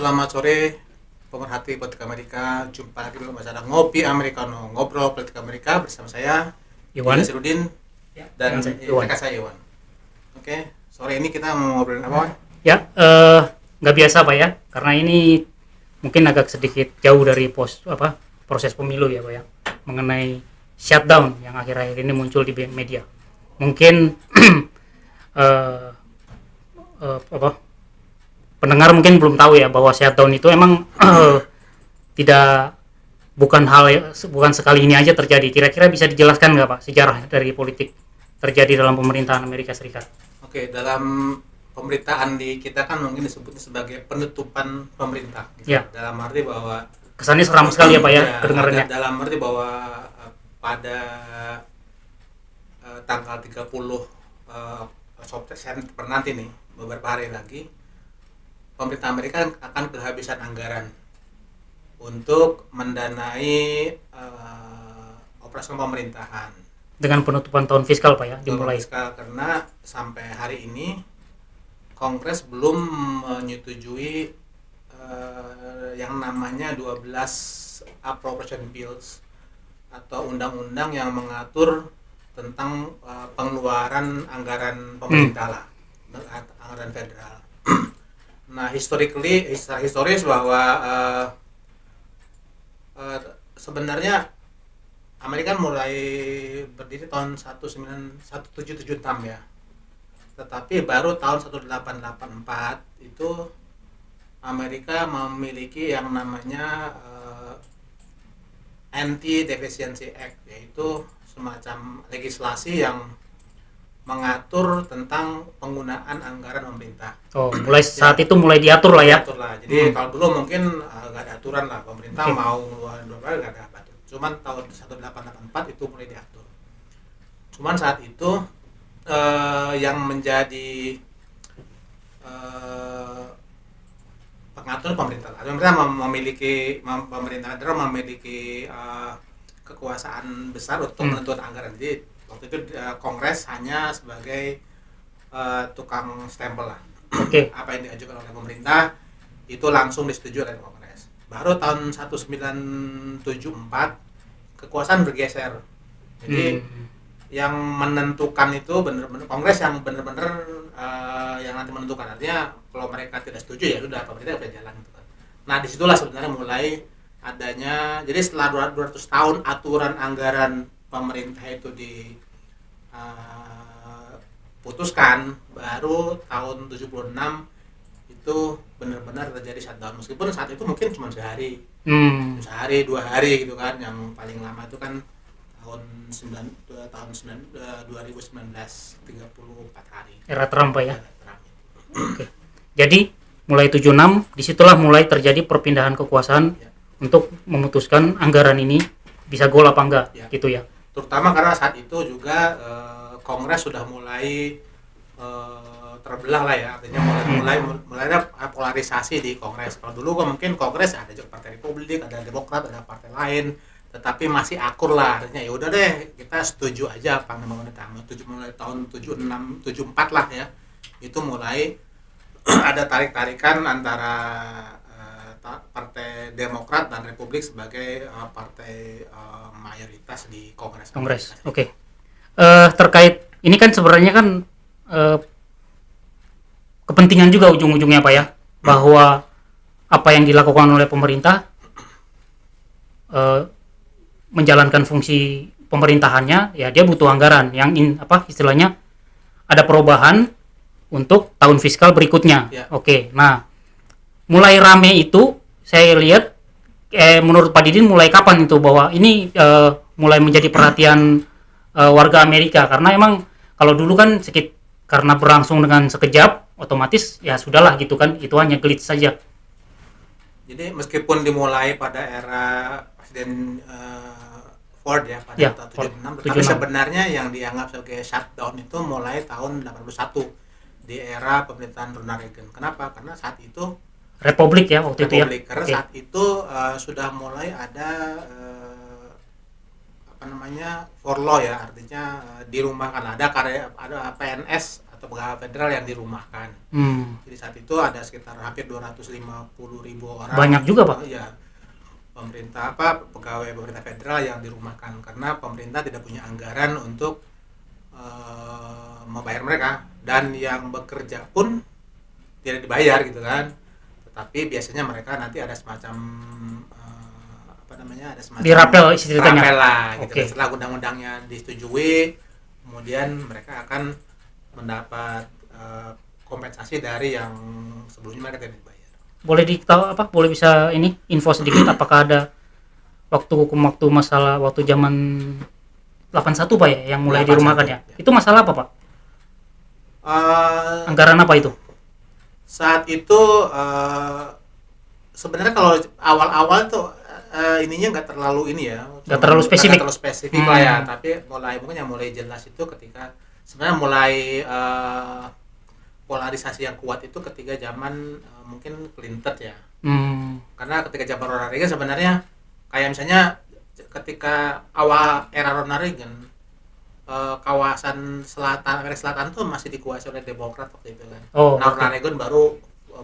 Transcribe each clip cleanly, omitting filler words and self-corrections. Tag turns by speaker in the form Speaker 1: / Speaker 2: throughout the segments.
Speaker 1: selamat sore pemerhati politik Amerika. Jumpa lagi dalam acara Ngopi Americano, ngobrol politik Amerika bersama saya
Speaker 2: Iwan
Speaker 1: Nasruddin dan rekan saya Iwan. Oke, sore ini kita mau ngobrolin apa, Wan?
Speaker 2: ya. Nggak biasa Pak ya, karena ini mungkin agak sedikit jauh dari proses pemilu ya Pak ya, mengenai shutdown yang akhir-akhir ini muncul di media. Mungkin pendengar mungkin belum tahu ya bahwa shutdown itu emang bukan sekali ini aja terjadi. Kira-kira bisa dijelaskan nggak Pak sejarah dari politik terjadi dalam pemerintahan Amerika Serikat?
Speaker 1: Oke, dalam pemerintahan di kita kan mungkin disebutnya sebagai penutupan pemerintah. Gitu.
Speaker 2: Ya.
Speaker 1: Dalam arti bahwa
Speaker 2: Kesannya seram sekali ya Pak ya, kedengarannya.
Speaker 1: Dalam arti bahwa pada tanggal 30 September nanti nih, beberapa hari lagi, pemerintah Amerika akan kehabisan anggaran untuk mendanai operasional pemerintahan.
Speaker 2: Dengan penutupan tahun fiskal Pak ya, dimulai.
Speaker 1: Fiskal, karena sampai hari ini Kongres belum menyetujui yang namanya 12 appropriation bills atau undang-undang yang mengatur tentang pengeluaran anggaran pemerintah lah, anggaran federal. Nah, historis bahwa sebenarnya Amerika mulai berdiri tahun 1776 ya. Tetapi baru tahun 1884 itu Amerika memiliki yang namanya Anti-Deficiency Act, yaitu semacam legislasi yang mengatur tentang penggunaan anggaran pemerintah.
Speaker 2: Oh, mulai saat itu mulai diatur lah ya.
Speaker 1: Diatur lah. Jadi kalau dulu mungkin nggak ada aturan lah, pemerintah mau ngeluarin berapa nggak ada aturan. Cuman tahun 1884 itu mulai diatur. Cuman saat itu yang menjadi pengatur pemerintah. Pemerintah memiliki kekuasaan besar untuk menentukan anggaran. Jadi waktu itu Kongres hanya sebagai tukang stempel lah.
Speaker 2: Oke.
Speaker 1: Apa yang diajukan oleh pemerintah itu langsung disetujui oleh Kongres. Baru tahun 1974 kekuasaan bergeser. Jadi yang menentukan itu benar-benar Kongres yang benar-benar yang nanti menentukan. Artinya kalau mereka tidak setuju ya sudah pemerintah bisa jalan gitu kan. Nah, disitulah sebenarnya mulai adanya, jadi setelah 200 tahun aturan anggaran pemerintah itu diputuskan, baru tahun 76 itu benar-benar terjadi shutdown. Meskipun saat itu mungkin cuma sehari 2 hari gitu kan. Yang paling lama itu kan tahun 2019 34 hari.
Speaker 2: Era Trump Pak ya. Oke. Jadi mulai 76 disitulah mulai terjadi perpindahan kekuasaan untuk memutuskan anggaran ini bisa goal apa enggak gitu ya.
Speaker 1: Terutama karena saat itu juga Kongres sudah mulai terbelah lah ya, artinya mulai ada polarisasi di Kongres. Kalau dulu mungkin Kongres ada juga Partai Republik, ada Demokrat, ada partai lain, tetapi masih akur lah, artinya ya udah deh kita setuju aja apa namanya mulai tahun 76 74 lah ya, itu mulai ada tarik-tarikan antara Partai Demokrat dan Republik sebagai partai mayoritas di Kongres.
Speaker 2: Oke. Terkait ini kan sebenarnya kan kepentingan juga ujung-ujungnya Pak ya, bahwa apa yang dilakukan oleh pemerintah menjalankan fungsi pemerintahannya ya, dia butuh anggaran yang istilahnya ada perubahan untuk tahun fiskal berikutnya.
Speaker 1: Ya.
Speaker 2: Oke. Nah, mulai rame itu saya lihat menurut Pak Didin mulai kapan itu bahwa ini mulai menjadi perhatian warga Amerika, karena emang kalau dulu kan karena berlangsung dengan sekejap otomatis ya sudahlah gitu kan, itu hanya glitch saja.
Speaker 1: Jadi meskipun dimulai pada era Presiden Ford ya pada tahun 76, tapi sebenarnya yang dianggap sebagai shutdown itu mulai tahun 81 di era pemerintahan Ronald Reagan. Kenapa? Karena saat itu
Speaker 2: Republik ya waktu itu ya.
Speaker 1: Karena saat itu sudah mulai ada for law ya, artinya dirumahkan, ada PNS atau pegawai federal yang dirumahkan. Jadi saat itu ada sekitar hampir 250.000 orang.
Speaker 2: Banyak juga, Pak.
Speaker 1: Ya, pegawai pemerintah federal yang dirumahkan karena pemerintah tidak punya anggaran untuk membayar mereka, dan yang bekerja pun tidak dibayar gitu kan. Tetapi biasanya mereka nanti ada semacam ada semacam
Speaker 2: dirapel istilahnya.
Speaker 1: Rapel lah gitu. Okay. Setelah undang-undangnya disetujui, kemudian mereka akan mendapat kompensasi dari yang sebelumnya mereka tidak dibayar.
Speaker 2: Boleh diketahui boleh bisa info sedikit apakah ada waktu masalah waktu zaman 81 Pak ya yang mulai dirumahkan ya? Itu masalah apa Pak? Anggaran apa itu?
Speaker 1: Saat itu sebenarnya kalau awal-awal tuh ininya nggak terlalu spesifik lah ya, tapi mulai jelas itu ketika sebenarnya mulai polarisasi yang kuat itu ketika zaman mungkin Clinton ya. Karena ketika zaman Ronald Reagan sebenarnya kayak misalnya ketika awal era Ronald Reagan kawasan Amerika Selatan tuh masih dikuasai oleh Demokrat waktu itu kan. Ronald Reagan baru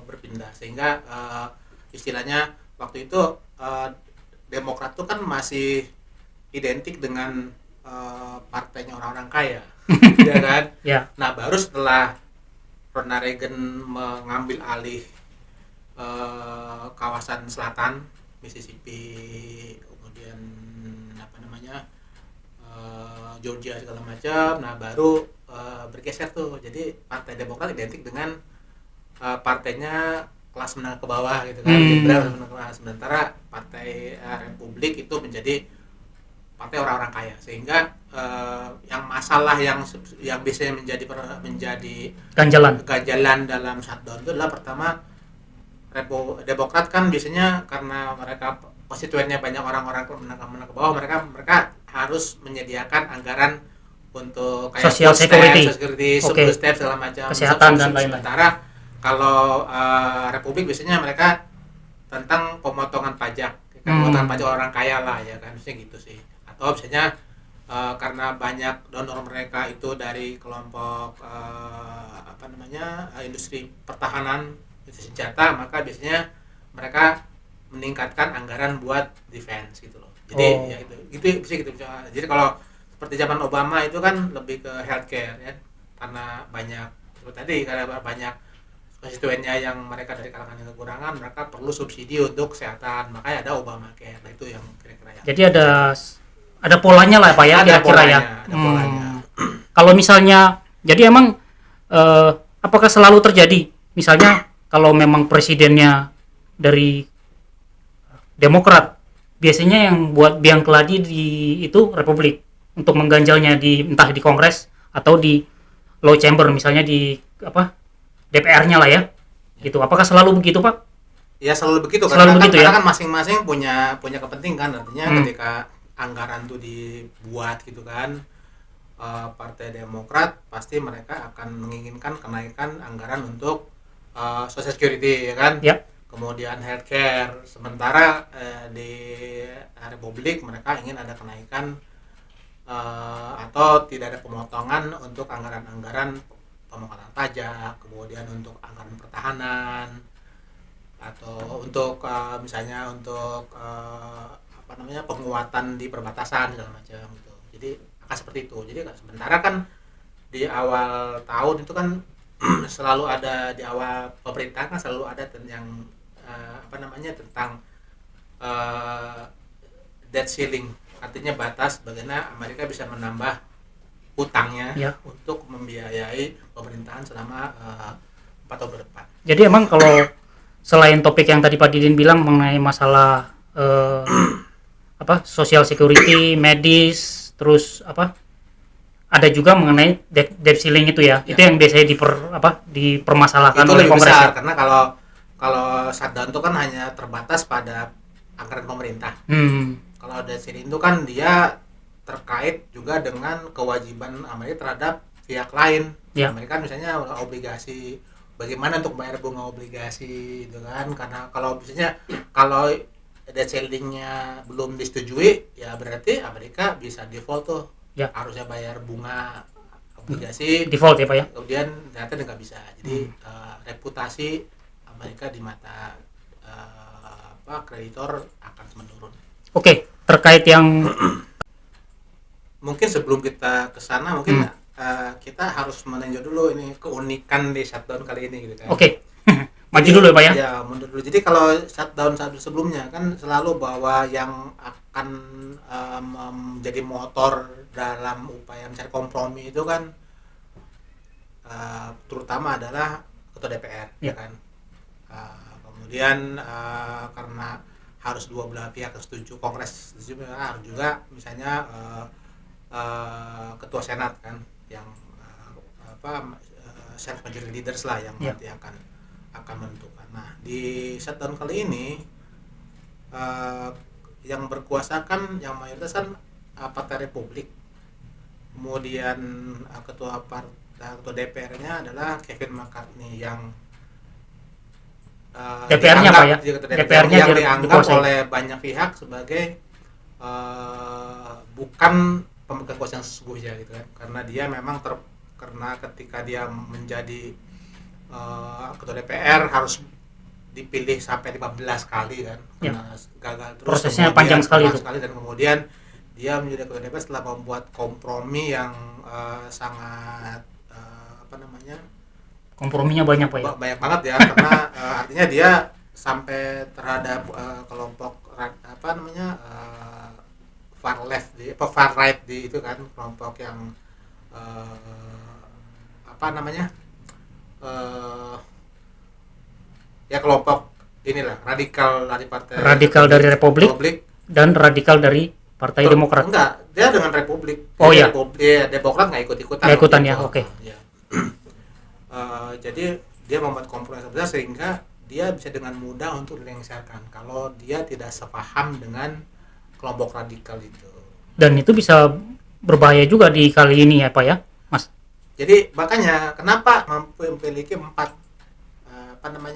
Speaker 1: berpindah, sehingga istilahnya waktu itu Demokrat tuh kan masih identik dengan partainya orang-orang kaya, ya kan?
Speaker 2: Yeah.
Speaker 1: Nah baru setelah Ronald Reagan mengambil alih kawasan selatan Mississippi, kemudian Georgia segala macam, nah baru bergeser tuh, jadi Partai Demokrat identik dengan partainya kelas menengah ke bawah gitu kan, sementara Partai Republik itu menjadi partai orang-orang kaya, sehingga yang masalah yang biasanya menjadi ganjalan dalam shutdown itu adalah pertama Demokrat kan biasanya karena mereka konstituennya banyak orang-orang menengah ke bawah, mereka harus menyediakan anggaran untuk kayak
Speaker 2: social security,
Speaker 1: food stamp segala macam,
Speaker 2: kesehatan dan lain-lain.
Speaker 1: Sementara kalau Republik biasanya mereka tentang pemotongan pajak, pemotongan pajak orang kaya lah ya kan, misalnya gitu sih. Atau misalnya karena banyak donor mereka itu dari kelompok industri pertahanan, industri senjata, maka biasanya mereka meningkatkan anggaran buat defense gitu loh. Jadi ya gitu bisa gitu. Jadi kalau seperti zaman Obama itu kan lebih ke healthcare ya, karena banyak konstituennya yang mereka dari kalangan yang kekurangan, mereka perlu subsidi untuk kesehatan, makanya ada Obamacare. Nah itu yang kira-kira ya.
Speaker 2: Jadi ada polanya lah Pak ya, kira-kira ya.
Speaker 1: Ada polanya.
Speaker 2: Kalau misalnya, jadi emang apakah selalu terjadi? Misalnya kalau memang presidennya dari Demokrat, biasanya yang buat biang keladi di itu Republik untuk mengganjalnya entah di Kongres atau di Law Chamber, misalnya di DPR-nya lah ya. Gitu. Apakah selalu begitu, Pak?
Speaker 1: Ya, selalu begitu
Speaker 2: karena
Speaker 1: kan masing-masing punya kepentingan, artinya ketika anggaran itu dibuat gitu kan, Partai Demokrat pasti mereka akan menginginkan kenaikan anggaran untuk Social Security ya kan.
Speaker 2: Yep.
Speaker 1: Kemudian healthcare, sementara di Republik mereka ingin ada kenaikan atau tidak ada pemotongan untuk anggaran-anggaran pemotongan pajak, kemudian untuk anggaran pertahanan, atau untuk misalnya untuk penguatan di perbatasan segala macam gitu. Jadi akan seperti itu. Jadi sementara kan di awal tahun itu kan selalu ada, di awal pemerintah kan selalu ada yang tentang debt ceiling, artinya batas bagaimana Amerika bisa menambah hutangnya untuk membiayai pemerintahan selama 4 tahun ke depan.
Speaker 2: Jadi emang kalau selain topik yang tadi Pak Didin bilang mengenai masalah social security, medis, terus ada juga mengenai debt ceiling itu ya. Itu yang biasanya dipermasalahkan oleh Kongres.
Speaker 1: Itu lebih besar karena kalau shutdown itu kan hanya terbatas pada anggaran pemerintah. Kalau debt ceiling itu kan dia terkait juga dengan kewajiban Amerika terhadap pihak lain. Amerika misalnya obligasi, bagaimana untuk bayar bunga obligasi gitu kan, karena kalau debt ceiling-nya belum disetujui ya berarti Amerika bisa default tuh. Harusnya bayar bunga obligasi
Speaker 2: default ya Pak ya.
Speaker 1: kemudian ternyata nggak bisa. Jadi reputasi Amerika di mata kreditor akan menurun.
Speaker 2: Oke, terkait yang
Speaker 1: Mungkin sebelum kita ke sana mungkin kita harus meninjau dulu ini keunikan di shutdown kali ini gitu kan.
Speaker 2: oke. Maju dulu ya Pak ya.
Speaker 1: Ya, mundur dulu. Jadi kalau shutdown sebelumnya kan selalu bahwa yang akan menjadi motor dalam upaya mencari kompromi itu kan terutama adalah ketua DPR, ya kan. Kemudian karena harus dua belah pihak setuju, Kongres setuju, harus juga misalnya ketua Senat kan, yang Senate Majority Leaders lah yang nanti akan menentukan. Nah, di shutdown kali ini yang berkuasa kan yang mayoritas kan Partai Republik. Kemudian ketua DPR-nya adalah Kevin McCarthy yang
Speaker 2: DPR-nya Pak ya.
Speaker 1: DPR-nya yang dianggap oleh banyak pihak sebagai bukan pemegang kuasa yang sesungguhnya gitu kan. Karena dia memang karena ketika dia menjadi ketua DPR harus dipilih sampai 15 kali kan, karena gagal terus.
Speaker 2: Prosesnya panjang sekali itu.
Speaker 1: Dan kemudian dia menjadi ketua DPR setelah membuat kompromi yang sangat
Speaker 2: komprominya banyak Pak ya.
Speaker 1: Banyak banget ya, karena artinya dia sampai terhadap kelompok far left far right di itu kan, kelompok yang ya kelompok inilah radikal dari
Speaker 2: dari Republik dan radikal dari Partai Demokrat.
Speaker 1: Enggak, dia dengan Republik.
Speaker 2: Oh iya.
Speaker 1: Demokrat nggak ikut-ikutan.
Speaker 2: Nggak ikutan ya, oke.
Speaker 1: Ya. Jadi dia membuat kompromi sebesar sehingga dia bisa dengan mudah untuk dilengsarkan kalau dia tidak sepaham dengan kelompok radikal itu.
Speaker 2: Dan itu bisa berbahaya juga di kali ini ya Pak ya, Mas.
Speaker 1: Jadi makanya kenapa memiliki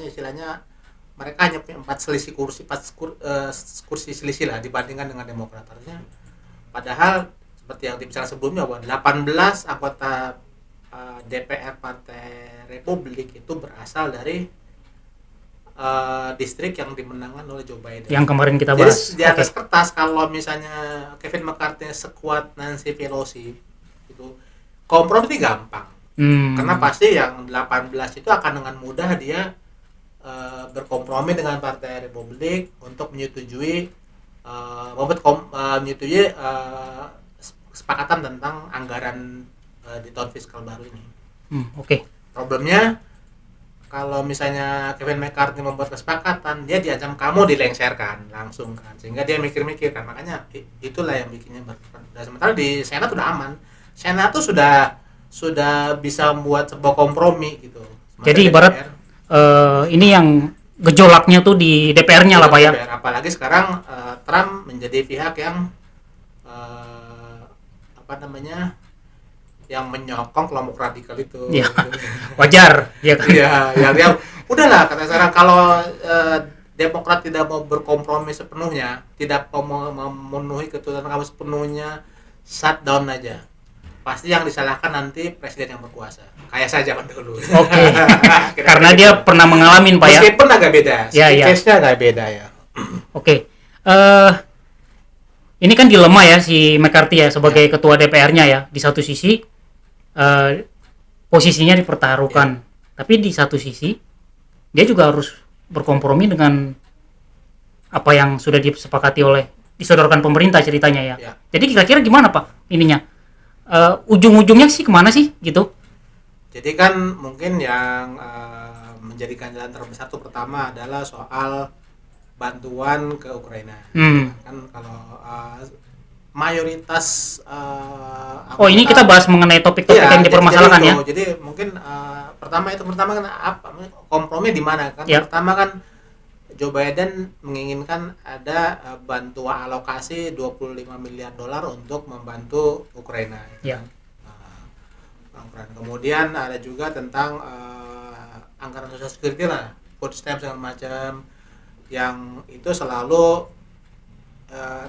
Speaker 1: istilahnya mereka hanya punya 4 selisih kursi, kursi selisih lah dibandingkan dengan Demokrat. Artinya padahal seperti yang dibicarakan sebelumnya bahwa 18 anggota DPR Partai Republik itu berasal dari distrik yang dimenangkan oleh Joe Biden.
Speaker 2: Yang kemarin kita bahas.
Speaker 1: Jadi di atas kertas kalau misalnya Kevin McCarthy sekuat Nancy Pelosi itu kompromi itu gampang. Karena pasti yang 18 itu akan dengan mudah dia berkompromi dengan Partai Republik untuk menyetujui kesepakatan tentang anggaran di tahun fiskal baru ini.
Speaker 2: Oke.
Speaker 1: Problemnya kalau misalnya Kevin McCarthy membuat kesepakatan, dia diancam kamu dilengserkan langsung kan, sehingga dia mikir-mikir kan, makanya itulah yang bikinnya berat. Sementara di Senat sudah aman, Senat tuh sudah bisa membuat sebuah kompromi gitu.
Speaker 2: Jadi ibarat ini yang gejolaknya tuh di DPR-nya lah Pak ya.
Speaker 1: Apalagi sekarang Trump menjadi pihak yang yang menyokong kelompok radikal itu.
Speaker 2: Ya, wajar ya kan.
Speaker 1: Ya, udahlah kata sekarang kalau Demokrat tidak mau berkompromi sepenuhnya, tidak mau memenuhi keturunan kamu sepenuhnya, shutdown aja. Pasti yang disalahkan nanti presiden yang berkuasa. Kayak saya zaman dulu.
Speaker 2: Oke. Karena dia pernah mengalami Pak ya.
Speaker 1: Meskipun agak beda. Case-nya agak beda ya.
Speaker 2: Oke. Ini kan dilema ya si McCarthy ya sebagai ketua DPR-nya ya. Di satu sisi posisinya dipertaruhkan, tapi di satu sisi dia juga harus berkompromi dengan apa yang sudah disepakati disodorkan pemerintah ceritanya ya. Jadi kira-kira gimana Pak ininya? Ujung-ujungnya sih kemana sih gitu?
Speaker 1: Jadi kan mungkin yang menjadikan jalan terbesar itu pertama adalah soal bantuan ke Ukraina. Kan kalau mayoritas
Speaker 2: ini kita bahas mengenai topik-topik yang dipermasalahkan ya.
Speaker 1: Jadi mungkin pertama kan apa kompromi di mana kan? Pertama kan Joe Biden menginginkan ada bantuan alokasi $25 miliar untuk membantu Ukraina. Kemudian ada juga tentang anggaran social security lah, food stamps segala macam, yang itu selalu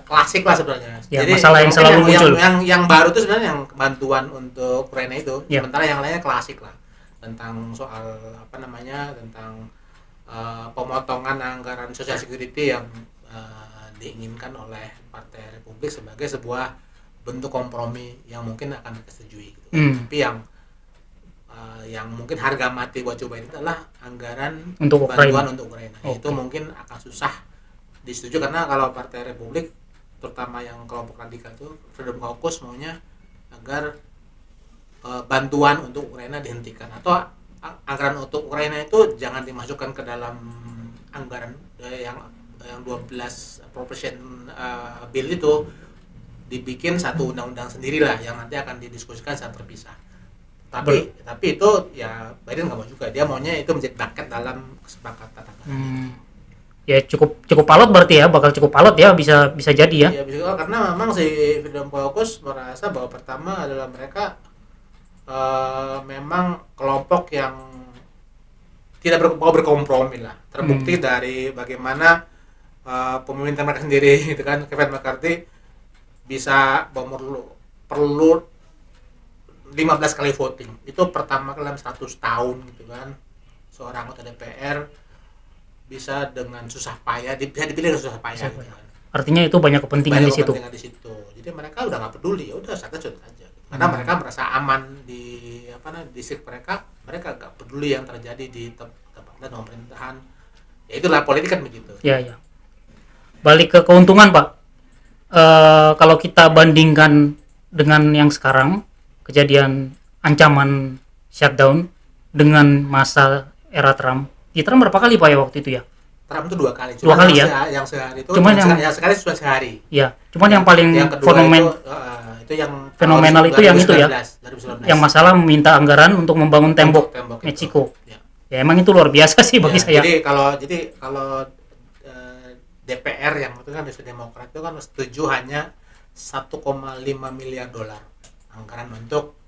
Speaker 1: klasik lah sebenarnya.
Speaker 2: Ya,
Speaker 1: Jadi
Speaker 2: masalah yang
Speaker 1: mungkin
Speaker 2: selalu muncul.
Speaker 1: yang baru itu sebenarnya yang bantuan untuk Ukraina itu.
Speaker 2: Ya.
Speaker 1: Sementara yang lainnya klasik lah, tentang soal apa namanya, tentang pemotongan anggaran social security yang diinginkan oleh Partai Republik sebagai sebuah bentuk kompromi yang mungkin akan disetujui gitu. Tapi yang mungkin harga mati buat Joe Biden adalah anggaran
Speaker 2: Untuk
Speaker 1: bantuan
Speaker 2: Ukraina.
Speaker 1: untuk Ukraina.
Speaker 2: Oke.
Speaker 1: Itu mungkin akan susah disetujui karena kalau Partai Republik, terutama yang kelompok radikal itu Freedom Caucus, maunya agar bantuan untuk Ukraina dihentikan, atau anggaran untuk Ukraina itu jangan dimasukkan ke dalam anggaran yang 12 appropriation bill itu, dibikin satu undang-undang sendirilah yang nanti akan didiskusikan secara terpisah. Tapi itu ya Biden nggak mau juga, dia maunya itu menjadi paket dalam kesepakatan anggaran.
Speaker 2: Ya cukup alot berarti ya, bakal cukup alot ya, bisa jadi ya.
Speaker 1: Ya bisa, karena memang si Freedom Caucus merasa bahwa pertama adalah mereka memang kelompok yang tidak mau berkompromi lah. Terbukti dari bagaimana pemimpin mereka sendiri itu kan, Kevin McCarthy bisa perlu 15 kali voting. Itu pertama kali dalam 100 tahun gitu kan. Seorang anggota DPR bisa dengan susah payah, bisa dipilih dengan susah payah gitu kan.
Speaker 2: Artinya itu banyak kepentingan di situ.
Speaker 1: Kepentingan di situ. Jadi mereka udah nggak peduli, ya udah cut aja. Karena mereka merasa aman di distrik mereka nggak peduli yang terjadi di tempat dan pemerintahan. Ya itulah politik kan begitu.
Speaker 2: Ya. Balik ke keuntungan, Pak. Kalau kita bandingkan dengan yang sekarang, kejadian ancaman shutdown dengan masa era Trump. Di Trump berapa kali Pak ya waktu itu ya?
Speaker 1: Trump itu 2 kali.
Speaker 2: Dua kali ya?
Speaker 1: Yang sehari itu.
Speaker 2: Cuman
Speaker 1: yang sekali cuma sehari.
Speaker 2: Ya, cuman yang paling
Speaker 1: itu yang
Speaker 2: fenomenal itu yang itu ya.
Speaker 1: 2019.
Speaker 2: Yang masalah meminta anggaran untuk membangun tembok Meksiko. Ya emang itu luar biasa sih bagi saya.
Speaker 1: Jadi kalau DPR yang itu kan dari Demokrat itu kan setuju hanya 1,5 miliar dolar anggaran untuk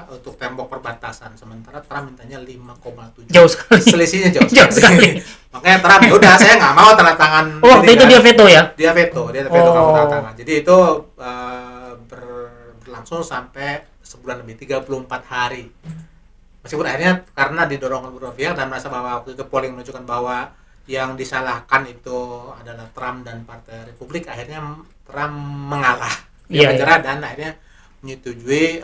Speaker 1: untuk tembok perbatasan, sementara Trump mintanya 5,7.
Speaker 2: Jauh sekali.
Speaker 1: Selisihnya jauh
Speaker 2: sekali.
Speaker 1: Makanya Trump ya udah, saya nggak mau tanda tangan.
Speaker 2: Waktu itu dia veto ya?
Speaker 1: Dia veto kamu tanda tangan. Jadi itu berlangsung sampai sebulan lebih, 34 hari. Meskipun akhirnya karena didorong beberapa pihak dan merasa bahwa waktu itu polling menunjukkan bahwa yang disalahkan itu adalah Trump dan Partai Republik, akhirnya Trump mengalah. Dia menyerah dan akhirnya menyetujui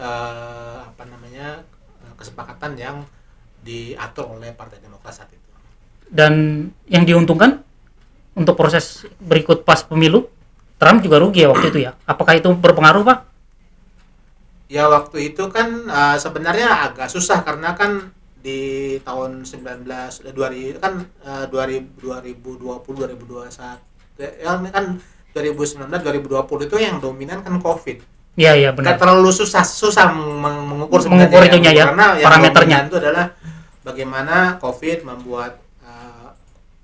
Speaker 1: kesepakatan yang diatur oleh Partai Demokrat saat itu.
Speaker 2: Dan yang diuntungkan untuk proses berikut pas pemilu, Trump juga rugi ya waktu itu ya. Apakah itu berpengaruh, Pak?
Speaker 1: Ya waktu itu kan sebenarnya agak susah karena kan di tahun 2020 2021 ya kan 2019 2020 itu yang dominan kan COVID.
Speaker 2: Iya benar.
Speaker 1: Nggak terlalu susah mengukur
Speaker 2: itunya ya,
Speaker 1: karena yang
Speaker 2: parameternya
Speaker 1: itu adalah bagaimana COVID membuat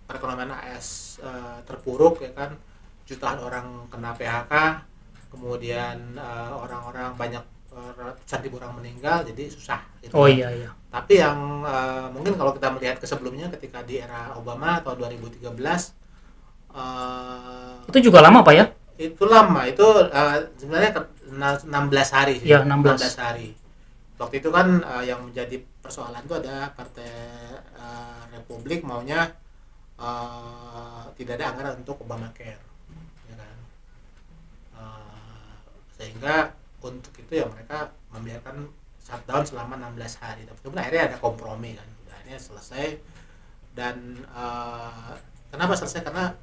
Speaker 1: perekonomian AS terpuruk ya kan, jutaan orang kena PHK, kemudian orang-orang banyak ratusan ribu orang meninggal, jadi susah gitu.
Speaker 2: Iya.
Speaker 1: Tapi yang mungkin kalau kita melihat ke sebelumnya ketika di era Obama tahun 2013
Speaker 2: itu juga lama Pak ya?
Speaker 1: Itu lama, itu sebenarnya 16 hari sih.
Speaker 2: Ya, 16
Speaker 1: hari. Waktu itu kan yang menjadi persoalan itu ada Partai Republik maunya tidak ada anggaran untuk Obamacare, ya kan? Sehingga untuk itu ya mereka membiarkan shutdown selama 16 hari. Tapi akhirnya ada kompromi kan, akhirnya selesai. Dan kenapa selesai? Karena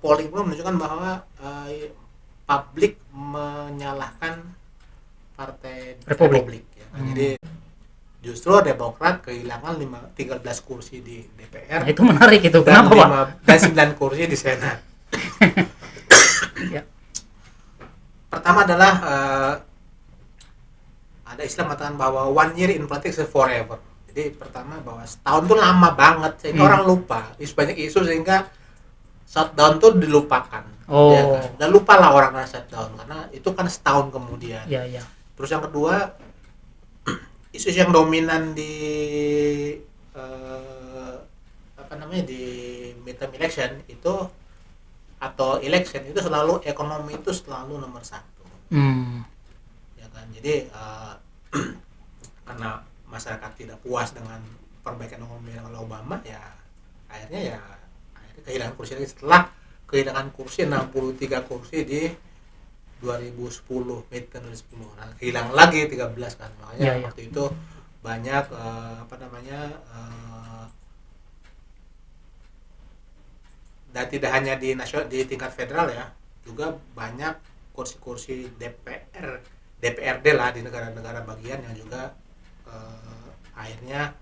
Speaker 1: polling pun menunjukkan bahwa publik menyalahkan Partai Republik ya. Jadi justru Demokrat kehilangan 13 kursi di DPR.
Speaker 2: Nah, itu menarik itu. Kenapa Pak?
Speaker 1: Dan 9 kursi di Senat.
Speaker 2: Ya.
Speaker 1: Pertama adalah ada istilah mengatakan bahwa 1 year in politics is forever. Jadi pertama bahwa setahun itu lama banget sehingga orang lupa. Banyak isu sehingga shutdown tuh dilupakan. Ya kan? Dan lupalah orang shutdown karena itu kan setahun kemudian.
Speaker 2: Iya.
Speaker 1: Terus yang kedua, isu yang dominan di di midterm election itu atau election itu selalu ekonomi itu selalu nomor satu, ya kan. Jadi karena masyarakat tidak puas dengan perbaikan ekonomi oleh Obama, ya akhirnya kehilangan kursi lagi setelah kehilangan kursi 63 kursi di 2010 midterm 2010. Nah, kehilangan lagi 13 kan, makanya waktu itu banyak dan tidak hanya di tingkat federal ya, juga banyak kursi-kursi DPRD lah di negara-negara bagian yang juga akhirnya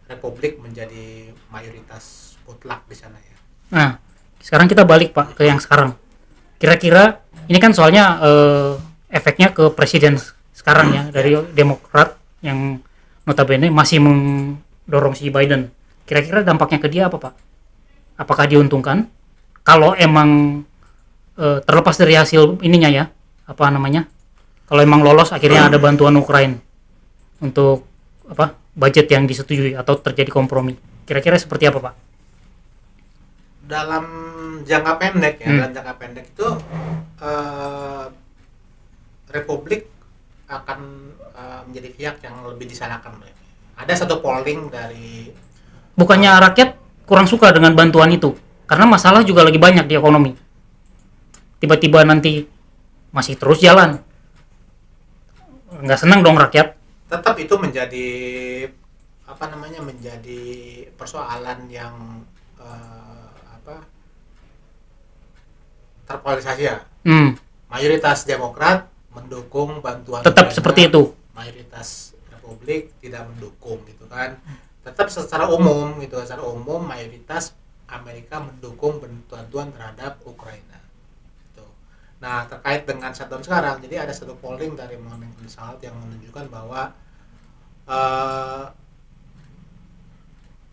Speaker 1: Republik menjadi mayoritas mutlak di sana ya.
Speaker 2: Nah, sekarang kita balik Pak ke yang sekarang. Kira-kira ini kan soalnya efeknya ke presiden sekarang ya dari Demokrat yang notabene masih mendorong si Biden. Kira-kira dampaknya ke dia apa Pak? Apakah diuntungkan? Kalau emang terlepas dari hasil ininya ya, apa namanya? Kalau emang lolos akhirnya ada bantuan Ukraina untuk budget yang disetujui atau terjadi kompromi. Kira-kira seperti apa Pak?
Speaker 1: Dalam jangka pendek ya, dalam jangka pendek itu Republik akan menjadi pihak yang lebih disalahkan. Ada satu polling dari
Speaker 2: bukannya rakyat kurang suka dengan bantuan itu karena masalah juga lagi banyak di ekonomi. Tiba-tiba nanti masih terus jalan, nggak senang dong rakyat.
Speaker 1: Tetap itu menjadi menjadi persoalan yang terpolarisasi ya. Mayoritas Demokrat mendukung bantuan
Speaker 2: tetap Ukraina, seperti itu.
Speaker 1: Mayoritas Republik tidak mendukung gitu kan. Tetap secara umum gitu, secara umum mayoritas Amerika mendukung bantuan terhadap Ukraina. Gitu. Nah, terkait dengan shutdown sekarang, jadi ada satu polling dari Morning Consult yang menunjukkan bahwa 34%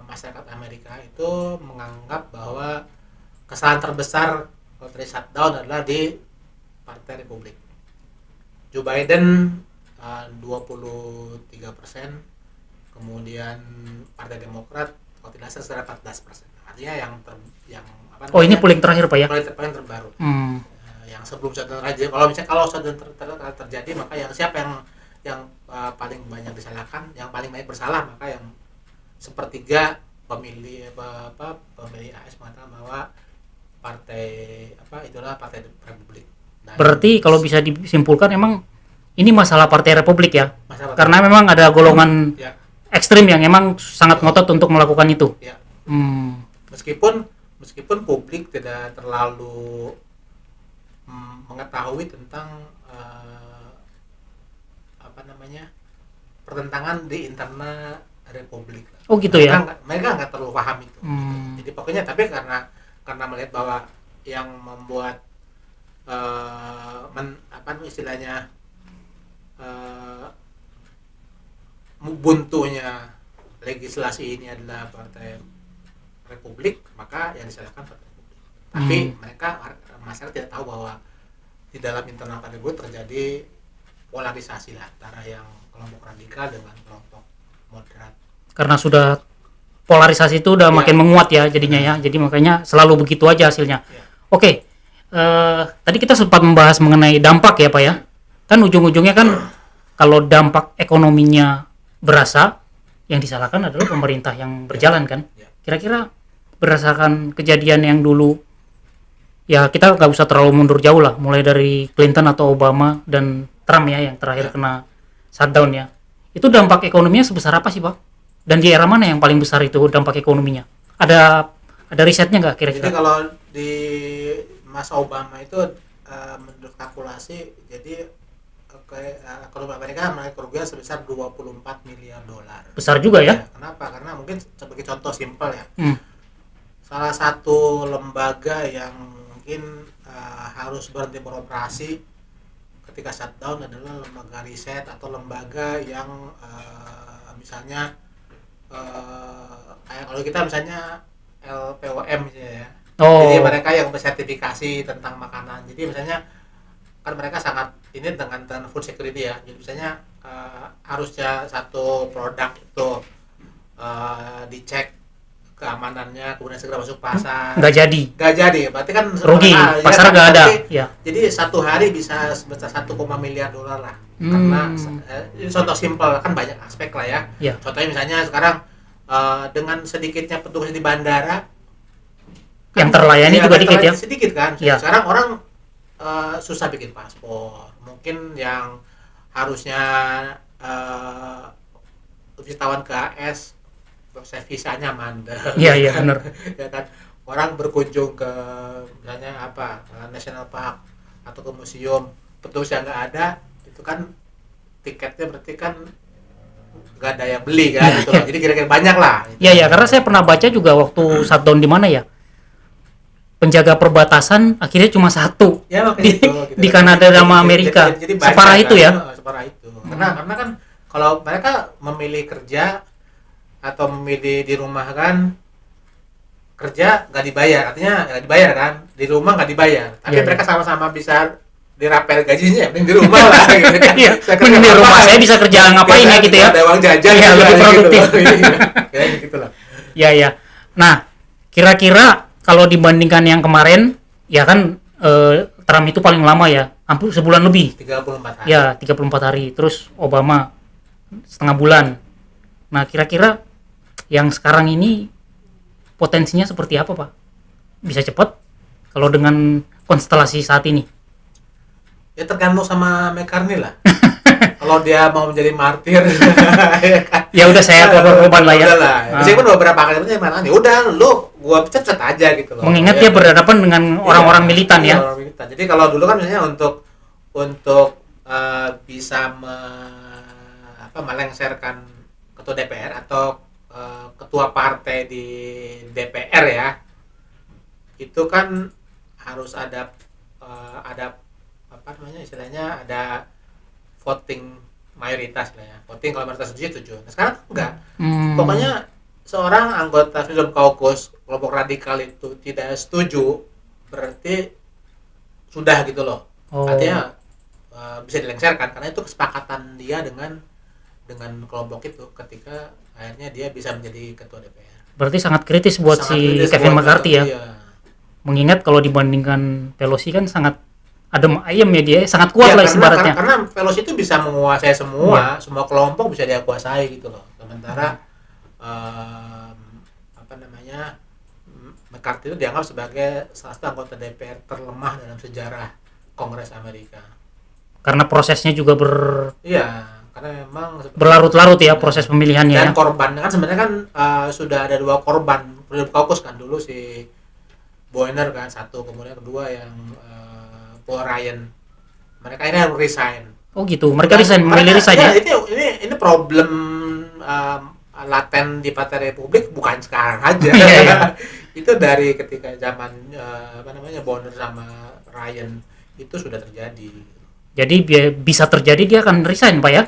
Speaker 1: masyarakat Amerika itu menganggap bahwa kesalahan terbesar kalau terjadi shutdown adalah di Partai Republik. Joe Biden 23%, kemudian Partai Demokrat kalau tidak salah 14%. Artinya
Speaker 2: ini polling terakhir Pak ya?
Speaker 1: Polling terbaru. Yang sebelum shutdown terjadi, kalau shutdown terjadi maka siapa yang paling banyak disalahkan, yang paling banyak bersalah, maka yang sepertiga pemilih AS mengatakan bahwa itulah Partai Republik.
Speaker 2: Berarti kalau bisa disimpulkan emang ini masalah Partai Republik ya, karena memang ada golongan ekstrim yang emang sangat ngotot untuk melakukan itu.
Speaker 1: Ya. Meskipun publik tidak terlalu mengetahui tentang pertentangan di internal Republik.
Speaker 2: Oh gitu ya.
Speaker 1: Mereka nggak terlalu paham itu. Gitu. Jadi pokoknya tapi karena melihat bahwa yang membuat buntunya legislasi ini adalah Partai Republik, maka yang disalahkan Partai Republik. Tapi masyarakat tidak tahu bahwa di dalam internal Partai Republik terjadi polarisasi lah antara yang kelompok radikal dengan kelompok moderat. Karena
Speaker 2: sudah polarisasi itu udah makin menguat ya jadinya ya. Jadi makanya selalu begitu aja hasilnya. Oke. Tadi kita sempat membahas mengenai dampak ya Pak ya. Kan ujung-ujungnya kan kalau dampak ekonominya berasa, yang disalahkan adalah pemerintah yang berjalan kan. Kira-kira berdasarkan kejadian yang dulu, ya kita nggak usah terlalu mundur jauh lah, mulai dari Clinton atau Obama dan Trump ya yang terakhir kena shutdown ya. Itu dampak ekonominya sebesar apa sih Pak? Dan di era mana yang paling besar itu dampak ekonominya? Ada risetnya nggak kira-kira?
Speaker 1: Jadi kalau di masa Obama itu menurut kalkulasi, jadi ekonomi Amerika mengalami kerugian sebesar 24 miliar dolar.
Speaker 2: Besar juga ya?
Speaker 1: Kenapa? Karena mungkin sebagai contoh simpel ya. Salah satu lembaga yang mungkin harus berhenti beroperasi ketika shutdown adalah lembaga riset atau lembaga yang misalnya kayak kalau kita misalnya LPOM misalnya ya. Jadi mereka yang bersertifikasi tentang makanan. Jadi misalnya kan mereka sangat ini dengan food security ya. Jadi misalnya harusnya satu produk itu dicek keamanannya, kemudian segera masuk pasar.
Speaker 2: Nggak jadi.
Speaker 1: Nggak jadi, berarti kan
Speaker 2: Rugi, pasar nggak ada. Ya.
Speaker 1: Jadi satu hari bisa sebesar 1, miliar dolar lah. Karena ini contoh simpel, kan banyak aspek lah ya.
Speaker 2: Ya.
Speaker 1: Contohnya misalnya sekarang dengan sedikitnya petugas di bandara
Speaker 2: Yang terlayani juga dikit ya.
Speaker 1: Sedikit kan.
Speaker 2: Ya.
Speaker 1: Sekarang orang susah bikin paspor. Mungkin yang harusnya wisatawan ke AS proses visanya mandek.
Speaker 2: Iya benar.
Speaker 1: Ya kan, orang berkunjung ke misalnya apa National Park atau ke museum, petugas yang nggak ada, itu kan tiketnya berarti kan nggak ada yang beli kan, gitu. Jadi kira-kira banyak lah.
Speaker 2: Iya karena saya pernah baca juga waktu shutdown di mana ya, penjaga perbatasan akhirnya cuma satu
Speaker 1: ya,
Speaker 2: di,
Speaker 1: gitu, gitu.
Speaker 2: di Kanada sama Amerika.
Speaker 1: Jadi
Speaker 2: separah
Speaker 1: kan,
Speaker 2: itu ya.
Speaker 1: Separah itu. Karena kan kalau mereka memilih kerja atau memilih di rumah kan, kerja nggak dibayar, artinya nggak dibayar kan, di rumah nggak dibayar, tapi mereka sama-sama bisa dirapel gajinya, mending di rumah lah gitu kan.
Speaker 2: Iya, mending di rumah saya bisa kerja ngapain ya gitu ya,
Speaker 1: ada uang jajan
Speaker 2: ya, lebih produktif
Speaker 1: gitu lah.
Speaker 2: Ya nah kira-kira kalau dibandingkan yang kemarin ya kan, Trump itu paling lama ya, hampir sebulan lebih,
Speaker 1: 34 hari
Speaker 2: ya 34 hari, terus Obama setengah bulan. Nah kira-kira yang sekarang ini potensinya seperti apa Pak? Bisa cepat kalau dengan konstelasi saat ini?
Speaker 1: Ya tergantung sama McCartney lah. Kalau dia mau menjadi martir,
Speaker 2: ya udah saya korban lah ya.
Speaker 1: Meskipun beberapa kali mana nih, udah lu gua pecat aja gitu loh.
Speaker 2: Mengingat dia berhadapan dengan orang-orang militan ya.
Speaker 1: Orang militan. Jadi kalau dulu kan misalnya untuk bisa melengsarkan ketua DPR atau ketua partai di DPR ya, itu kan harus ada apa namanya istilahnya, ada voting mayoritas lah ya. Voting kalau mayoritas setuju. Nah, sekarang enggak. Pokoknya seorang anggota Freedom Caucus kelompok radikal itu tidak setuju, berarti sudah gitu loh. Artinya bisa dilengsarkan karena itu kesepakatan dia dengan kelompok itu ketika akhirnya dia bisa menjadi ketua DPR.
Speaker 2: Berarti sangat kritis buat si Kevin McCarthy ya. Iya. Mengingat kalau dibandingkan Pelosi kan sangat adem ayem ya, dia sangat kuat lah ibaratnya.
Speaker 1: Karena Pelosi itu bisa menguasai semua kelompok bisa dia kuasai gitu loh. Sementara McCarthy itu dianggap sebagai salah satu anggota DPR terlemah dalam sejarah Kongres Amerika. Karena prosesnya juga karena memang
Speaker 2: berlarut-larut ya proses pemilihannya.
Speaker 1: Dan korbannya kan sebenarnya kan sudah ada 2 korban Freedom Caucus kan, dulu si Boehner kan satu, kemudian kedua yang Paul Ryan. Mereka ini harus resign.
Speaker 2: Oh gitu, mereka memilih resign ya.
Speaker 1: Ini problem laten di Partai Republik bukan sekarang aja. Itu dari ketika zaman Boehner sama Ryan itu sudah terjadi. Jadi
Speaker 2: bisa terjadi dia akan resign Pak ya?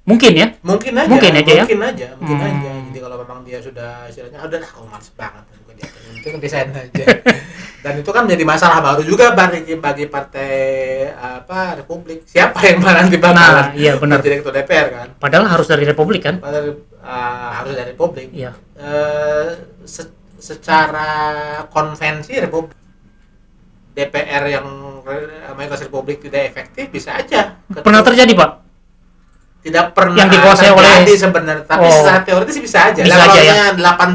Speaker 2: Mungkin ya?
Speaker 1: Mungkin aja. Jadi kalau memang dia sudah istilahnya udah males banget juga dia. Itu kan resign aja. Dan itu kan menjadi masalah baru juga bagi partai Republik. Siapa yang nanti bakalan jadi ketua DPR kan?
Speaker 2: Padahal harus dari Republik kan?
Speaker 1: Harus dari Republik.
Speaker 2: Iya.
Speaker 1: Secara konvensi Republik, DPR yang mayoritas Republik tidak efektif bisa aja.
Speaker 2: Pernah terjadi Pak?
Speaker 1: Tidak pernah
Speaker 2: yang dikuasai oleh
Speaker 1: sebenarnya, tapi secara teoritis bisa aja.
Speaker 2: Bisa aja ya.
Speaker 1: 18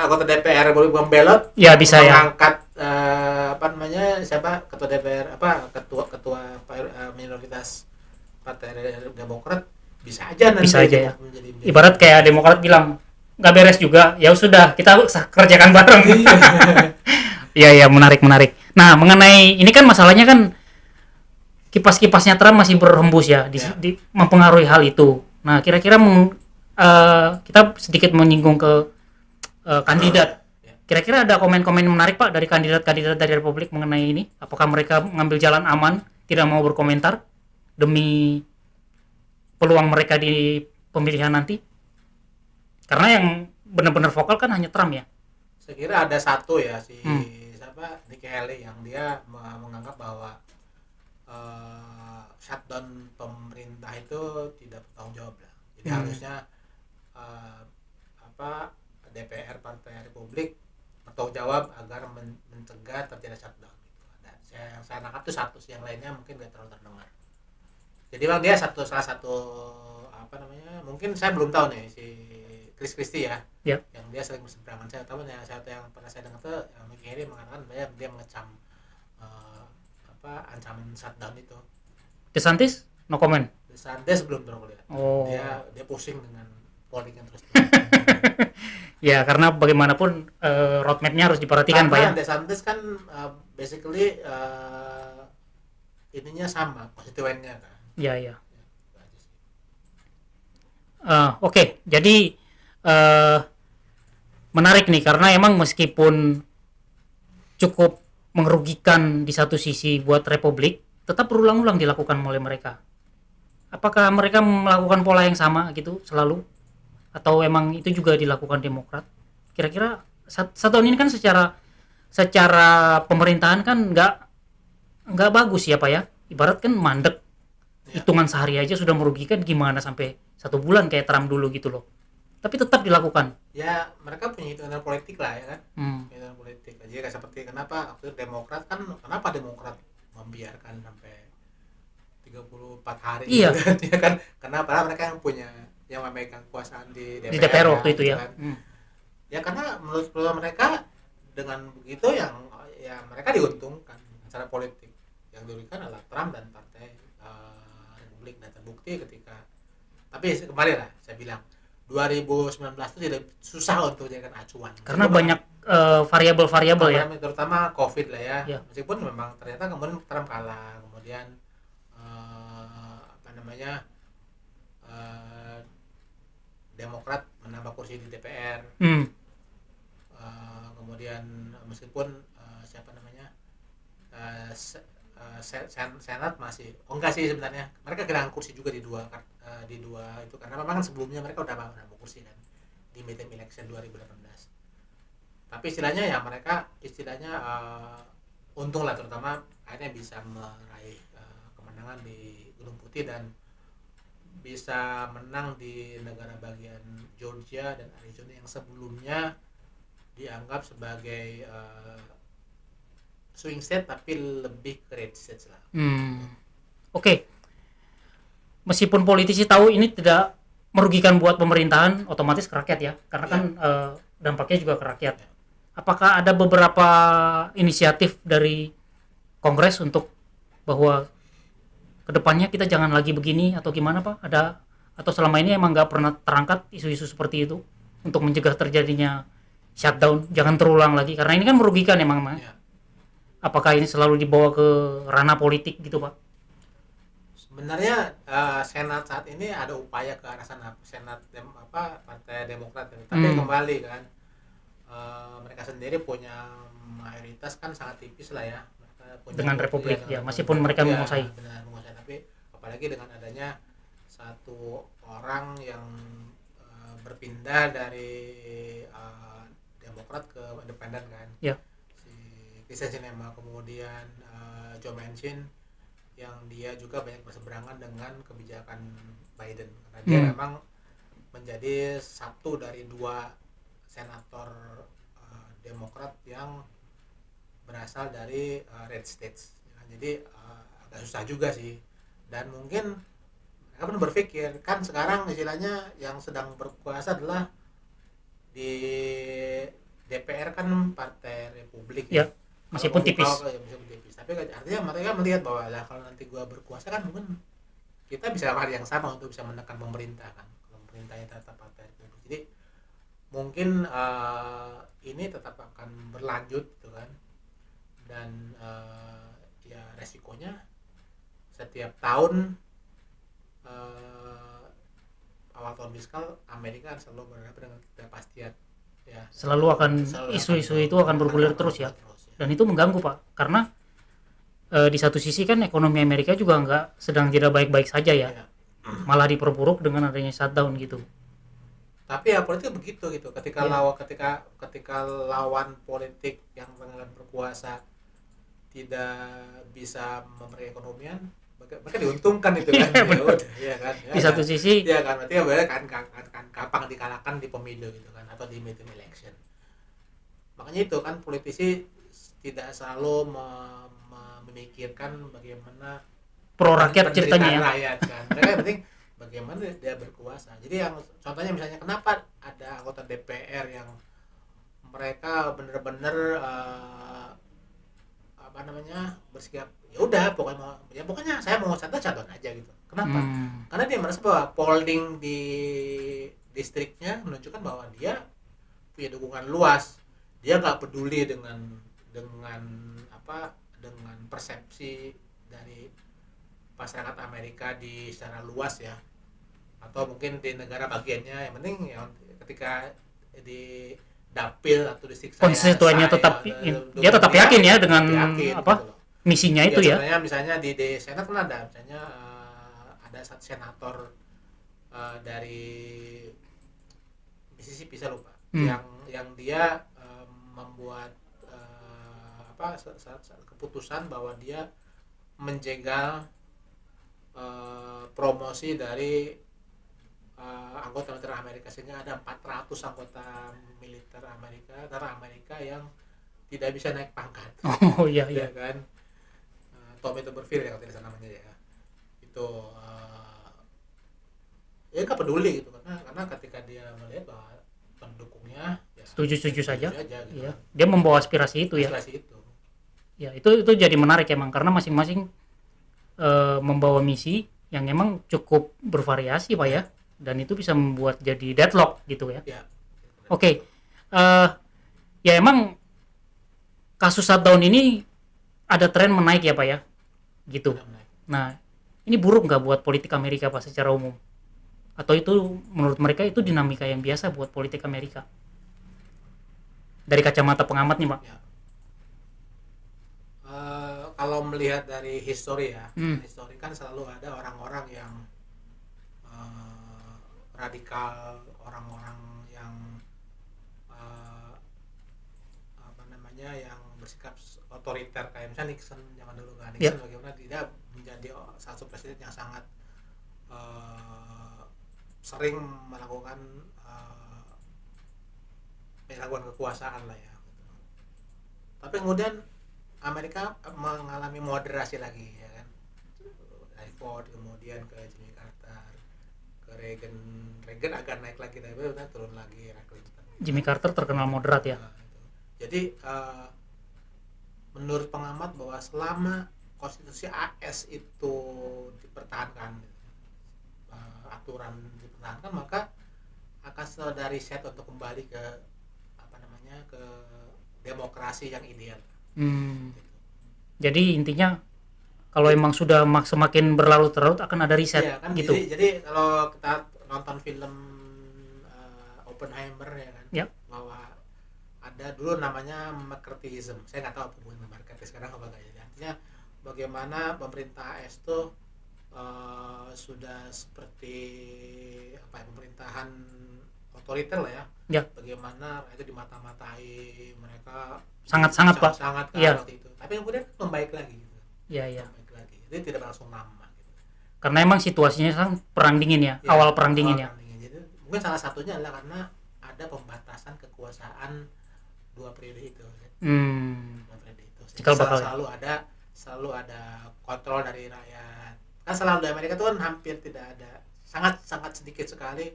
Speaker 1: anggota DPR Republik membelot,
Speaker 2: ya bisa
Speaker 1: mengangkat siapa ketua DPR ketua minoritas Partai Demokrat, bisa aja nanti.
Speaker 2: Bisa aja ya. Ibarat kayak Demokrat bilang nggak beres juga, ya sudah kita kerjakan bareng. Iya menarik. Nah mengenai ini kan masalahnya kan kipas-kipasnya Trump masih berhembus ya, mempengaruhi hal itu. Nah kira-kira kita sedikit menyinggung ke kandidat. Kira-kira ada komen-komen menarik Pak dari kandidat-kandidat dari Republik mengenai ini? Apakah mereka mengambil jalan aman, tidak mau berkomentar demi peluang mereka di pemilihan nanti? Karena yang benar-benar vokal kan hanya Trump ya.
Speaker 1: Saya kira ada satu ya Nikki Haley yang dia menganggap bahwa shutdown pemerintah itu tidak bertanggung jawab lah. Jadi harusnya DPR Partai Republik bertanggung jawab agar mencegah terjadi shutdown gitu. Ada saya nangkap tuh satu, yang lainnya mungkin nggak terlalu terdengar. Jadi bang dia salah satu apa namanya, mungkin saya belum tahu nih si Chris Christie ya,
Speaker 2: Ya.
Speaker 1: yang dia sering berseberangan. Saya tahu ya, yang pernah saya dengar tuh Mickey Haley mengatakan dia mengecam ancaman shutdown itu.
Speaker 2: DeSantis no comment.
Speaker 1: DeSantis belum pernah lihat.
Speaker 2: Oh.
Speaker 1: Dia pusing dengan politik yang terus.
Speaker 2: Ya karena bagaimanapun roadmapnya harus diperhatikan Pak ya.
Speaker 1: Karena DeSantis kan basically ininya sama, konstituennya kan.
Speaker 2: Ya. Oke. Jadi menarik nih karena emang meskipun cukup merugikan di satu sisi buat Republik, tetap berulang-ulang dilakukan oleh mereka. Apakah mereka melakukan pola yang sama gitu selalu? Atau emang itu juga dilakukan Demokrat? Kira-kira satu tahun ini kan secara pemerintahan kan nggak bagus ya Pak ya. Ibarat kan mandek, hitungan sehari aja sudah merugikan, gimana sampai 1 bulan kayak Trump dulu gitu loh. Tapi tetap dilakukan.
Speaker 1: Ya mereka punya hitungan politik lah ya kan. Hitungan politik. Jadi kayak seperti kenapa waktu Demokrat membiarkan sampai 34 hari
Speaker 2: Iya.
Speaker 1: gitu ya kan. Kenapa? Mereka yang memegang kekuasaan di
Speaker 2: DPR waktu itu ya.
Speaker 1: Kan. Ya karena menurut mereka dengan begitu ya mereka diuntungkan secara politik. Yang dirugikan adalah Trump dan Partai Republik, dan terbukti tapi kembali lah saya bilang 2019 itu tidak susah untuk dijadikan acuan
Speaker 2: karena banyak variabel-variabel ya,
Speaker 1: terutama COVID lah ya.
Speaker 2: Meskipun
Speaker 1: memang ternyata kemudian Trump kalah, kemudian Demokrat menambah kursi di DPR. Kemudian meskipun Senat masih enggak sih sebenarnya, mereka kehilangan kursi juga di dua itu karena memang sebelumnya mereka udah nambah kursi kan di midterm election 2018. Tapi mereka untung lah, terutama akhirnya bisa meraih kemenangan di Gunung Putih dan bisa menang di negara bagian Georgia dan Arizona yang sebelumnya dianggap sebagai swing state tapi lebih ke red state lah.
Speaker 2: Oke. Meskipun politisi tahu ini tidak merugikan buat pemerintahan, otomatis ke rakyat ya, karena kan dampaknya juga ke rakyat. Apakah ada beberapa inisiatif dari Kongres untuk bahwa kedepannya kita jangan lagi begini atau gimana Pak? Ada atau selama ini emang nggak pernah terangkat isu-isu seperti itu untuk mencegah terjadinya shutdown, jangan terulang lagi karena ini kan merugikan emang Mas. Apakah ini selalu dibawa ke ranah politik gitu Pak?
Speaker 1: Sebenarnya Senat saat ini ada upaya ke arah sana, Senat Partai Demokrat, tapi kembali kan mereka sendiri punya mayoritas kan sangat tipis lah ya.
Speaker 2: Dengan Republik ya, meskipun mereka menguasai.
Speaker 1: Tapi apalagi dengan adanya satu orang yang berpindah dari Demokrat ke Independen kan.
Speaker 2: Ya.
Speaker 1: Kyrsten Sinema, kemudian Joe Manchin yang dia juga banyak berseberangan dengan kebijakan Biden karena dia memang menjadi satu dari 2 senator Demokrat yang berasal dari red states. Jadi agak susah juga sih, dan mungkin mereka pun berpikir kan sekarang istilahnya yang sedang berkuasa adalah di DPR kan Partai Republik
Speaker 2: ya. Meskipun tipis.
Speaker 1: Tapi artinya mereka melihat bahwa kalau nanti gua berkuasa kan mungkin kita bisa hal yang sama untuk bisa menekan pemerintah kan, kalau pemerintahnya tetap Partai Republik. Jadi mungkin ini tetap akan berlanjut gitu kan, dan ya resikonya setiap tahun awal tahun fiskal Amerika selalu berhadapan dengan ketidakpastian ya.
Speaker 2: Selalu akan isu-isu itu akan bergulir terus ya. Dan itu mengganggu Pak, karena di satu sisi kan ekonomi Amerika juga nggak sedang tidak baik-baik saja ya, malah diperburuk dengan adanya shutdown gitu.
Speaker 1: Tapi ya politik begitu gitu, ketika lawan politik yang berkuasa tidak bisa memberi ekonomian, mereka diuntungkan itu kan.
Speaker 2: Iya,
Speaker 1: Ya
Speaker 2: benar.
Speaker 1: udah, ya kan. Ya
Speaker 2: Di satu
Speaker 1: kan?
Speaker 2: sisi
Speaker 1: Ya kan, berarti ya berarti kan gampang dikalahkan di pemilu gitu kan, atau di midterm election. Makanya itu kan politisi tidak selalu memikirkan bagaimana
Speaker 2: pro rakyat ceritanya
Speaker 1: penderitaan
Speaker 2: ya.
Speaker 1: rakyat kan. Mereka yang penting bagaimana dia berkuasa. Jadi yang contohnya misalnya kenapa ada anggota DPR yang mereka benar-benar apa namanya bersikap ya udah pokoknya saya mau calon aja gitu. Kenapa? Karena dia merasa bahwa polling di distriknya menunjukkan bahwa dia punya dukungan luas. Dia nggak peduli dengan apa dengan persepsi dari masyarakat Amerika di secara luas ya, atau mungkin di negara bagiannya. Yang penting ya ketika di dapil atau distrik
Speaker 2: Konstituennya tetap dia tetap yakin ya dengan apa misinya itu ya.
Speaker 1: Contohnya misalnya di Senat kan ada misalnya ada satu senator dari Mississippi saya lupa yang dia membuat apa keputusan bahwa dia menjegal promosi dari anggota militer Amerika, sehingga ada 400 anggota militer Amerika yang tidak bisa naik pangkat.
Speaker 2: Oh iya iya
Speaker 1: kan. Tommy Tuberville ya kalau tidak salah namanya ya. Itu ya nggak peduli gitu karena ketika dia melihat bahwa pendukungnya ya
Speaker 2: setuju saja
Speaker 1: gitu.
Speaker 2: Ya dia membawa aspirasi itu ya.
Speaker 1: Aspirasi itu
Speaker 2: Ya itu jadi menarik emang karena masing-masing membawa misi yang emang cukup bervariasi Pak ya, dan itu bisa membuat jadi deadlock gitu ya. Oke. Ya emang kasus shutdown ini ada tren menaik ya Pak ya gitu. Nah ini buruk nggak buat politik Amerika Pak secara umum, atau itu menurut mereka itu dinamika yang biasa buat politik Amerika dari kacamata pengamat nih Pak?
Speaker 1: Kalau melihat dari histori ya, histori kan selalu ada orang-orang yang radikal, orang-orang yang apa namanya yang bersikap otoriter kayak misalnya Nixon zaman dulu kan. Nixon bagaimana dia menjadi satu presiden yang sangat sering melakukan penyalahgunaan kekuasaan lah ya. Tapi kemudian Amerika mengalami moderasi lagi ya kan, dari Ford kemudian ke Jimmy Carter ke Reagan agak naik lagi tapi udah turun lagi era Clinton.
Speaker 2: Jimmy Carter terkenal moderat ya.
Speaker 1: Jadi menurut pengamat bahwa selama konstitusi AS itu dipertahankan, aturan dipertahankan, maka akan selalu dari set untuk kembali ke apa namanya ke demokrasi yang ideal.
Speaker 2: Jadi intinya kalau emang sudah semakin berlarut-larut akan ada riset
Speaker 1: kan,
Speaker 2: gitu.
Speaker 1: Jadi kalau kita nonton film Oppenheimer ya kan, bahwa ada dulu namanya McCarthyism. Saya nggak tahu apa hubungan McCarthy sekarang apa enggak ya. Artinya bagaimana pemerintah AS itu sudah seperti apa ya, pemerintahan otoriter lah ya. Bagaimana itu dimata-matai, mereka
Speaker 2: sangat Pak.
Speaker 1: Sangat waktu itu. Tapi kemudian membaik lagi gitu. Membaik lagi. Jadi tidak berlangsung lama gitu.
Speaker 2: Karena emang situasinya kan perang dingin ya, awal perang dingin ya.
Speaker 1: Jadi mungkin salah satunya adalah karena ada pembatasan kekuasaan dua periode itu. Dua periode itu. Selalu ada kontrol dari rakyat. Kan selalu di Amerika itu kan hampir tidak ada, sangat sedikit sekali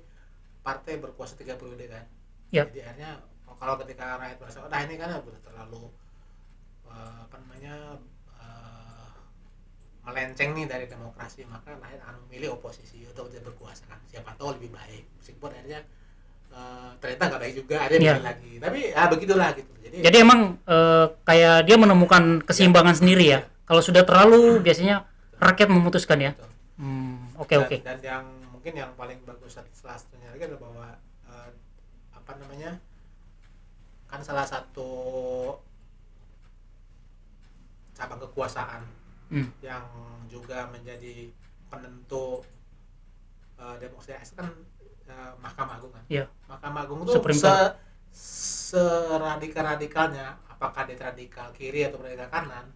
Speaker 1: partai berkuasa 3 periode kan. Jadi akhirnya kalau ketika rakyat merasa ini kan udah terlalu apa namanya melenceng nih dari demokrasi, maka rakyat akan memilih oposisi untuk tidak berkuasa kan, siapa tahu lebih baik, meskipun akhirnya ternyata nggak baik juga, ada yang lagi, tapi begitulah gitu. Jadi
Speaker 2: emang kayak dia menemukan keseimbangan sendiri ya. Kalau sudah terlalu biasanya rakyat memutuskan ya. Oke.
Speaker 1: Dan yang mungkin yang paling bagus salah satunya lagi adalah bahwa apa namanya kan salah satu cabang kekuasaan yang juga menjadi penentu demokrasi kan Mahkamah Agung kan. Mahkamah Agung itu seradikal-radikalnya, apakah dia radikal kiri atau radikal kanan,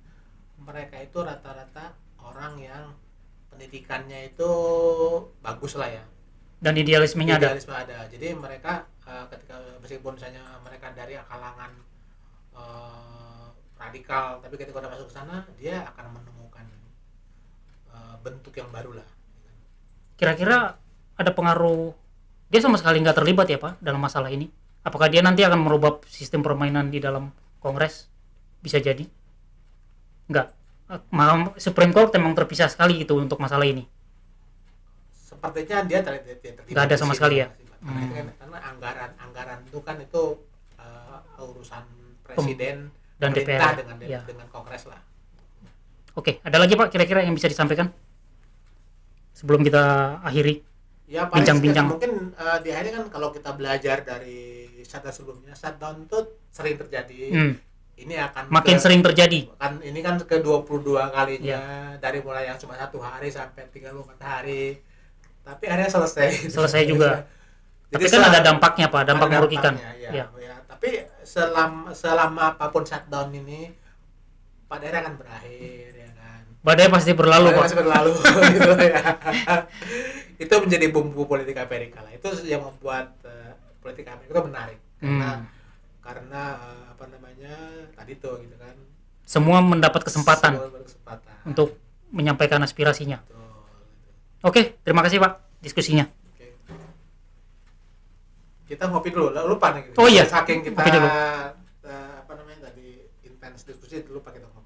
Speaker 1: mereka itu rata-rata orang yang pendidikannya itu bagus lah ya.
Speaker 2: Dan idealismenya ada.
Speaker 1: Idealisme ada. Jadi mereka ketika meskipun misalnya mereka dari kalangan radikal, tapi ketika udah masuk ke sana dia akan menemukan bentuk yang baru lah.
Speaker 2: Kira-kira ada pengaruh, dia sama sekali nggak terlibat ya Pak dalam masalah ini? Apakah dia nanti akan merubah sistem permainan di dalam Kongres? Bisa jadi nggak? Supreme Court memang terpisah sekali gitu untuk masalah ini.
Speaker 1: Sepertinya dia terlibat.
Speaker 2: Nggak ada sama sekali ya?
Speaker 1: Karena anggaran itu kan itu urusan presiden
Speaker 2: dan
Speaker 1: pemerintah
Speaker 2: DPR
Speaker 1: dengan Kongres lah.
Speaker 2: Oke, ada lagi Pak kira-kira yang bisa disampaikan sebelum kita akhiri
Speaker 1: Ya paling
Speaker 2: bincang-bincang?
Speaker 1: mungkin di akhirnya kan kalau kita belajar dari shutdown sebelumnya, shutdown itu sering terjadi. Ini akan
Speaker 2: makin sering terjadi.
Speaker 1: Kan ini kan ke-22 kalinya dari mulai yang cuma 1 hari sampai 34 hari. Tapi akhirnya selesai
Speaker 2: juga.
Speaker 1: Jadi
Speaker 2: Tapi kan ada dampaknya Pak, dampak merugikan.
Speaker 1: Ya. Tapi selama apapun shutdown ini pada akhirnya akan berakhir ya kan.
Speaker 2: Badai pasti berlalu Pak.
Speaker 1: Pasti berlalu gitu ya. Itu menjadi bumbu politik Amerika lah. Itu yang membuat politik Amerika itu menarik. Karena apa namanya tadi tuh gitu kan.
Speaker 2: Semua mendapat kesempatan untuk menyampaikan aspirasinya.
Speaker 1: Betul.
Speaker 2: Oke, terima kasih Pak diskusinya.
Speaker 1: Kita ngopi dulu, lupa nih.
Speaker 2: Oh iya,
Speaker 1: Saking kita
Speaker 2: ngopi dulu.
Speaker 1: apa namanya tadi intens diskusi, lupa kita ngopi.